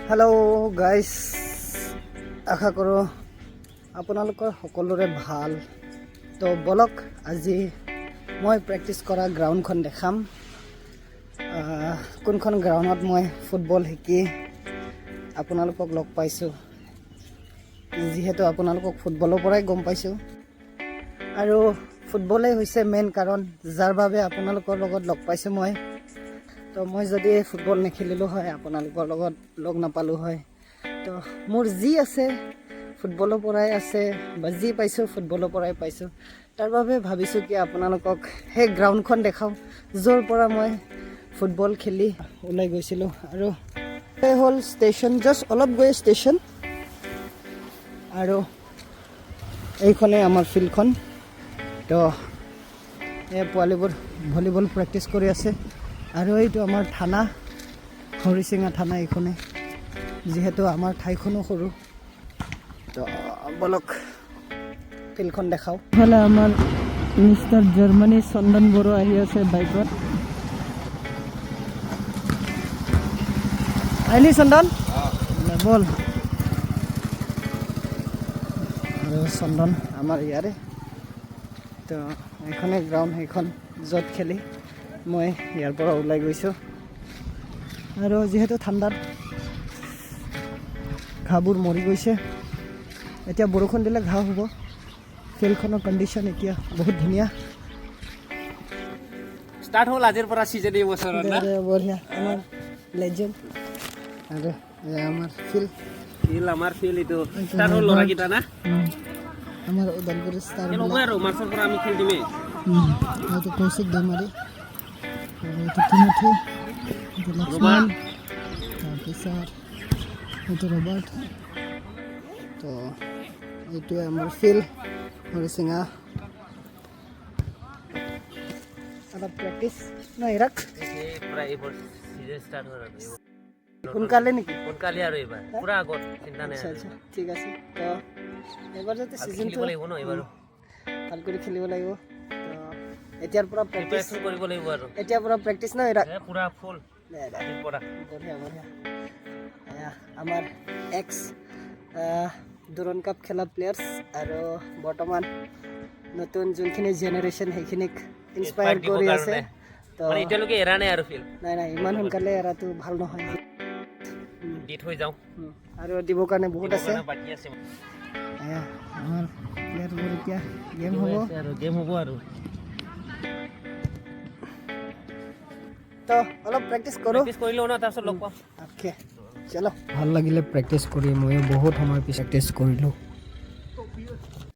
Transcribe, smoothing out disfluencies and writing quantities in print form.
Hello' guys, আশা কৰোঁ আপোনালোকৰ সকলোৰে ভাল। তো বলক আজি মই প্ৰেক্টিছ কৰা গ্ৰাউণ্ডখন দেখাম। কোনখন গ্ৰাউণ্ডত মই ফুটবল শিকি আপোনালোকক লগ পাইছোঁ, যিহেতু আপোনালোকক ফুটবলৰ পৰাই গম পাইছোঁ। আৰু ফুটবলেই হৈছে মেইন কাৰণ যাৰ বাবে আপোনালোকৰ লগত লগ পাইছোঁ মই। তো মই যদি ফুটবল নেখেলিলোঁ হয়, আপোনালোকৰ লগত লগ নাপালোঁ হয়। তো মোৰ যি আছে ফুটবলৰ পৰাই আছে, বা যি পাইছোঁ ফুটবলৰ পৰাই পাইছোঁ। তাৰ বাবে ভাবিছোঁ কি আপোনালোকক সেই গ্ৰাউণ্ডখন দেখাওঁ, য'ৰ পৰা মই ফুটবল খেলি ওলাই গৈছিলোঁ। আৰু এই হ'ল ষ্টেচন, জাষ্ট অলপ গৈ ষ্টেচন। আৰু এইখনেই আমাৰ ফিল্ডখন। তো এই পোৱালিবোৰ ভলীবল প্ৰেক্টিছ কৰি আছে। আৰু এইটো আমাৰ থানা, হৰিচিঙা থানা এইখনে, যিহেতু আমাৰ ঠাইখনো সৰু। তো বলক ফিল্ডখন দেখাওঁ। ইফালে আমাৰ মিষ্টাৰ জাৰ্মানী চন্দন বড়ো আহি আছে বাইকত। আহিলি চন্দন, বল। আৰু চন্দন আমাৰ ইয়াৰে। তো এইখনে গ্ৰাউণ্ড, সেইখন য'ত খেলি মই ইয়াৰ পৰা ওলাই গৈছোঁ। আৰু যিহেতু ঠাণ্ডাত ঘাঁহবোৰ মৰি গৈছে, এতিয়া বৰষুণ দিলে ঘাঁহ হ'ব। ফিল্ডখনৰ কণ্ডিশ্যন এতিয়া বহুত ধুনীয়া। ষ্টাৰ্ট হ'ল আজিৰ পৰা ছিজন এই বছৰত না? বঢ়িয়া, আমাৰ লেজেণ্ড। আৰু আমাৰ ফিল্ড আমাৰ ফিল্ড এইটো ষ্টাৰ্ট হ'ল ল'ৰাকেইটা না? আমাৰ ওদালগুৰি ষ্টাৰ হ'ব আৰু মাৰ্চৰ পৰা আমি খেল দিমেই। এইটো কৌশিক দৈমাৰী, আৰু এইটো তিমুঠি, এইটো লক্ষ্মণ, তাৰপিছত এইটো ৰবাৰ্ট। তো এইটোৱে আমাৰ ফিল্ড হৰিচিঙা। অলপ প্ৰেক্টিছ নাই ৰাখ পুৰা এইবোৰ ছিজন ষ্টাৰ্ট হ'ল আৰু সোনকালে নেকি? সোনকালে আৰু এইবাৰ পুৰা আগত চিন্তা নাই। আচ্ছা, ঠিক আছে। তো এইবাৰ যাতে খেলিব লাগিব ন, এইবাৰো ভাল কৰি খেলিব লাগিব। তো এতিয়াৰ পৰা প্ৰেক্টিছ কৰিব লাগিব আৰু এতিয়াৰ পৰা প্ৰেক্টিছ নাই ৰাখ পুৰা ফুল পৰা। বঢ়িয়া বঢ়িয়া। আমাৰ এক্স দুৰণ কাপ খেলা প্লেয়াৰ্ছ, আৰু বৰ্তমান নতুন যোনখিনি জেনেৰেশ্যন সেইখিনিক ইনস্পায়াৰ কৰি আছে। তো এতিয়ালৈকে এৰা নাই আৰু ফিল্ড নাই, ইমান সোনকালে এৰাটো ভাল নহয়। দি থৈ যাওঁ, আৰু দিবৰ কাৰণে বহুত আছে। বাকী আছে আমাৰ প্লেয়াৰবোৰ এতিয়া গেম হ'ব আৰু তো অলপ প্ৰেক্টিছ কৰোঁ। কৰি লওঁ ন, তাৰপিছত লগ পাম। অ'কে, চলো। ভাল লাগিলে প্ৰেক্টিছ কৰি, ময়ো বহুত সময় পিছত প্ৰেক্টিছ কৰিলোঁ।